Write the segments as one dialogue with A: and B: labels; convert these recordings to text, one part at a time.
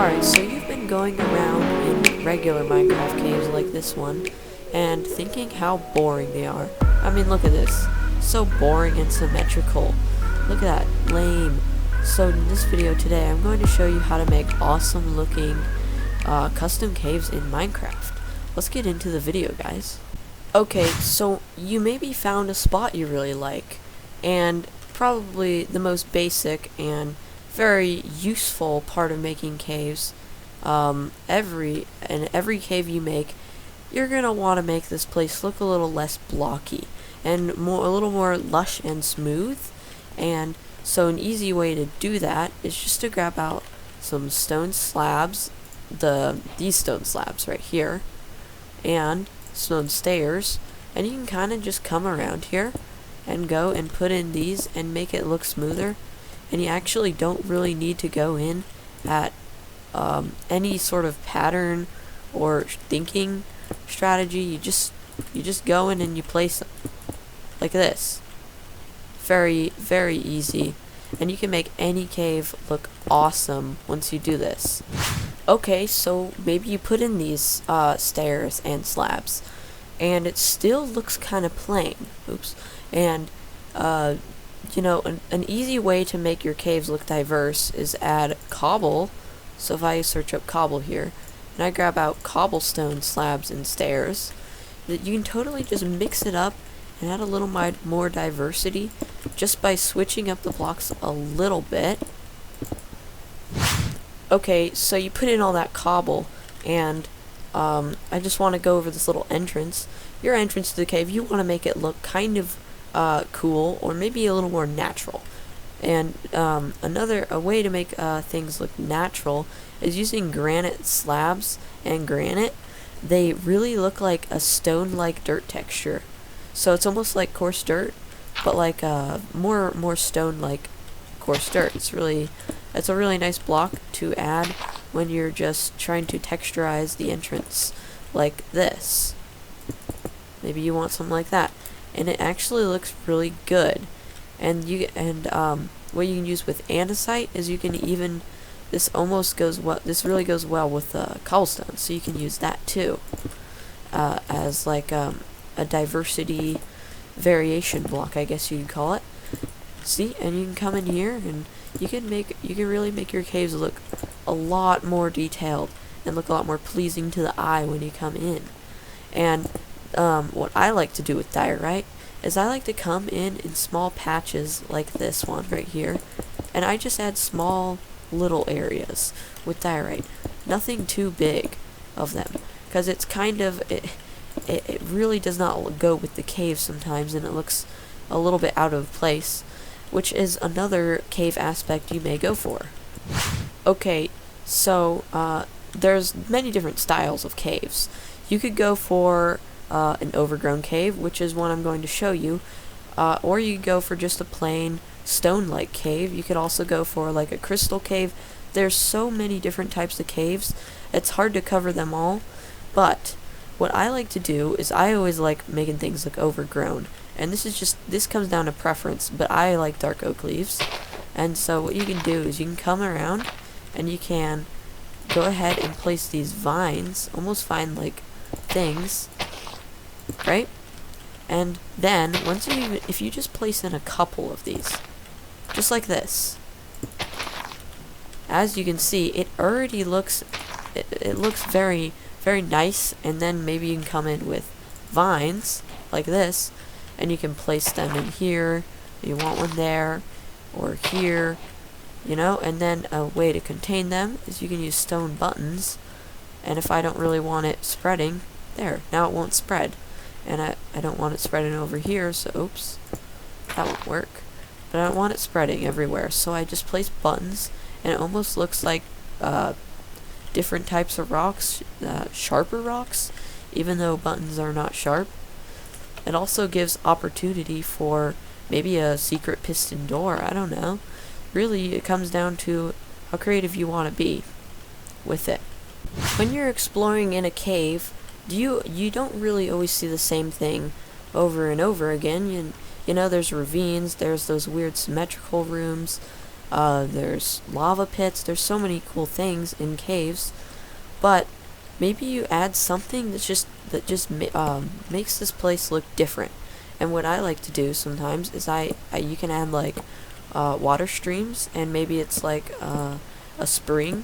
A: Alright, so you've been going around in regular Minecraft caves like this one, and thinking how boring they are. I mean, look at this. So boring and symmetrical. Look at that. Lame. So in this video today, I'm going to show you how to make awesome looking custom caves in Minecraft. Let's get into the video, guys. Okay, so you maybe found a spot you really like, and probably the most basic and very useful part of making caves. Every cave you make, you're gonna want to make this place look a little less blocky and a little more lush and smooth. And so an easy way to do that is just to grab out some stone slabs, these stone slabs right here, and stone stairs, and you can kind of just come around here and go and put in these and make it look smoother. And you actually don't really need to go in at any sort of pattern or thinking strategy. You just go in and you place them like this. Very, very easy, and you can make any cave look awesome once you do this. Okay, so maybe you put in these stairs and slabs, and it still looks kind of plain. Oops. And you know, an easy way to make your caves look diverse is add cobble. So if I search up cobble here, and I grab out cobblestone slabs and stairs, that you can totally just mix it up and add a little more diversity just by switching up the blocks a little bit. Okay, so you put in all that cobble, and I just want to go over this little entrance. Your entrance to the cave, you want to make it look kind of cool, or maybe a little more natural. And a way to make things look natural is using granite slabs and granite. They really look like a stone-like dirt texture. So it's almost like coarse dirt, but like more stone-like coarse dirt. It's a really nice block to add when you're just trying to texturize the entrance like this. Maybe you want something like that. And it actually looks really good. And what you can use with andesite is you can even, this really goes well with cobblestone, so you can use that too as like a diversity variation block, I guess you could call it. See, and you can come in here and you can really make your caves look a lot more detailed and look a lot more pleasing to the eye when you come in. And what I like to do with diorite is I like to come in small patches like this one right here, and I just add small little areas with diorite. Nothing too big of them, because it's kind of, it really does not go with the cave sometimes, and it looks a little bit out of place, which is another cave aspect you may go for. Okay, so there's many different styles of caves. You could go for an overgrown cave, which is one I'm going to show you, or you could go for just a plain stone-like cave. You could also go for like a crystal cave. There's so many different types of caves, it's hard to cover them all, but what I like to do is I always like making things look overgrown, and this comes down to preference, but I like dark oak leaves. And so what you can do is you can come around and you can go ahead and place these vines, almost vine-like things, right? And then if you just place in a couple of these, just like this, as you can see, it already looks very, very nice. And then maybe you can come in with vines like this, and you can place them in here. You want one there or here, you know. And then a way to contain them is you can use stone buttons, and if I don't really want it spreading, there, now it won't spread. And I don't want it spreading over here, so oops, that won't work. But I don't want it spreading everywhere, so I just place buttons, and it almost looks like different types of rocks, sharper rocks, even though buttons are not sharp. It also gives opportunity for maybe a secret piston door, I don't know. Really, it comes down to how creative you want to be with it. When you're exploring in a cave, you don't really always see the same thing over and over again. You know, there's ravines, there's those weird symmetrical rooms, there's lava pits, there's so many cool things in caves, but maybe you add something that makes this place look different. And what I like to do sometimes is you can add like water streams, and maybe it's like a spring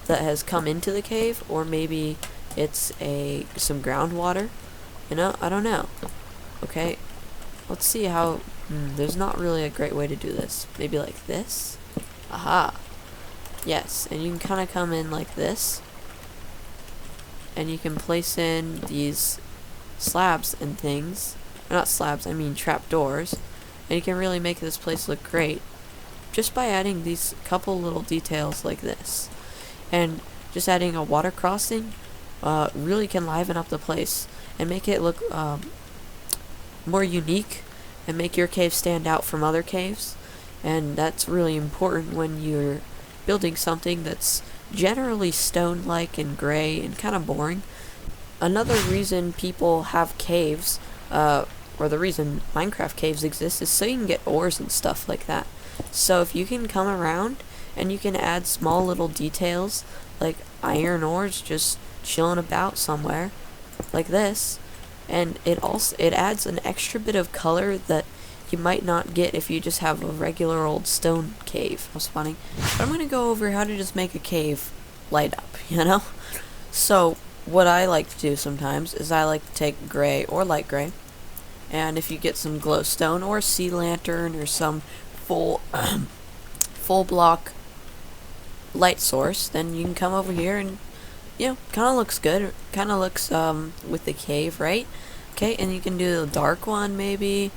A: that has come into the cave, or maybe it's some groundwater. You know, I don't know. Okay, let's see how. There's not really a great way to do this. Maybe like this. Aha. Yes, and you can kind of come in like this, and you can place in these slabs and things. Not slabs, I mean trapdoors. And you can really make this place look great just by adding these couple little details like this. And just adding a water crossing really can liven up the place and make it look more unique and make your cave stand out from other caves. And that's really important when you're building something that's generally stone-like and gray and kind of boring. Another reason people have caves, or the reason Minecraft caves exist, is so you can get ores and stuff like that. So if you can come around and you can add small little details like iron ores just chilling about somewhere like this, and it adds an extra bit of color that you might not get if you just have a regular old stone cave. That was funny. But I'm gonna go over how to just make a cave light up, you know? So what I like to do sometimes is I like to take gray or light gray, and if you get some glowstone or a sea lantern or some full block light source, then you can come over here and, you know, kind of looks good. It kind of looks with the cave, right? Okay, and you can do the dark one maybe,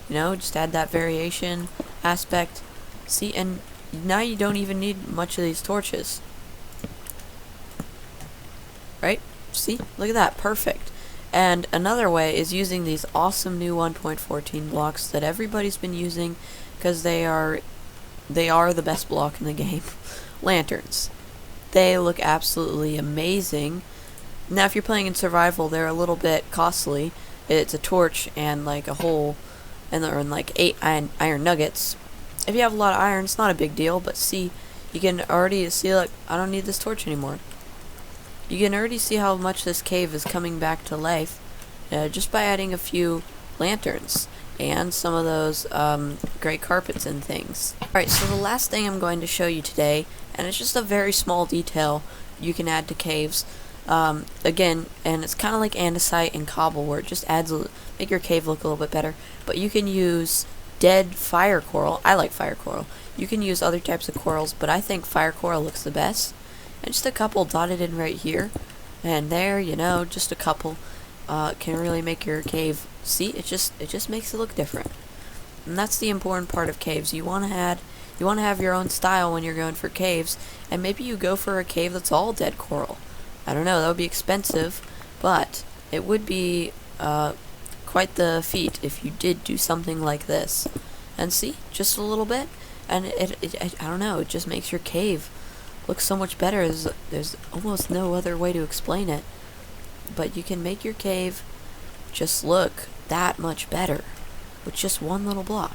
A: you know, just add that variation aspect. See, and now you don't even need much of these torches, right? See, look at that, perfect. And another way is using these awesome new 1.14 blocks that everybody's been using because they are the best block in the game. Lanterns. They look absolutely amazing. Now if you're playing in survival, they're a little bit costly. It's a torch and like a hole, and they're in like 8 iron nuggets. If you have a lot of iron, it's not a big deal, but see, you can already see, like, I don't need this torch anymore. You can already see how much this cave is coming back to life just by adding a few lanterns and some of those gray carpets and things. Alright, so the last thing I'm going to show you today, and it's just a very small detail you can add to caves. Again, and it's kind of like andesite and cobble, where it just make your cave look a little bit better. But you can use dead fire coral. I like fire coral. You can use other types of corals, but I think fire coral looks the best. And just a couple dotted in right here and there, you know, just a couple can really make your cave. See, it just makes it look different. And that's the important part of caves. You want to have your own style when you're going for caves, and maybe you go for a cave that's all dead coral. I don't know, that would be expensive, but it would be quite the feat if you did do something like this. And see, just a little bit, and I don't know, it just makes your cave look so much better. There's almost no other way to explain it, but you can make your cave just look that much better with just one little block.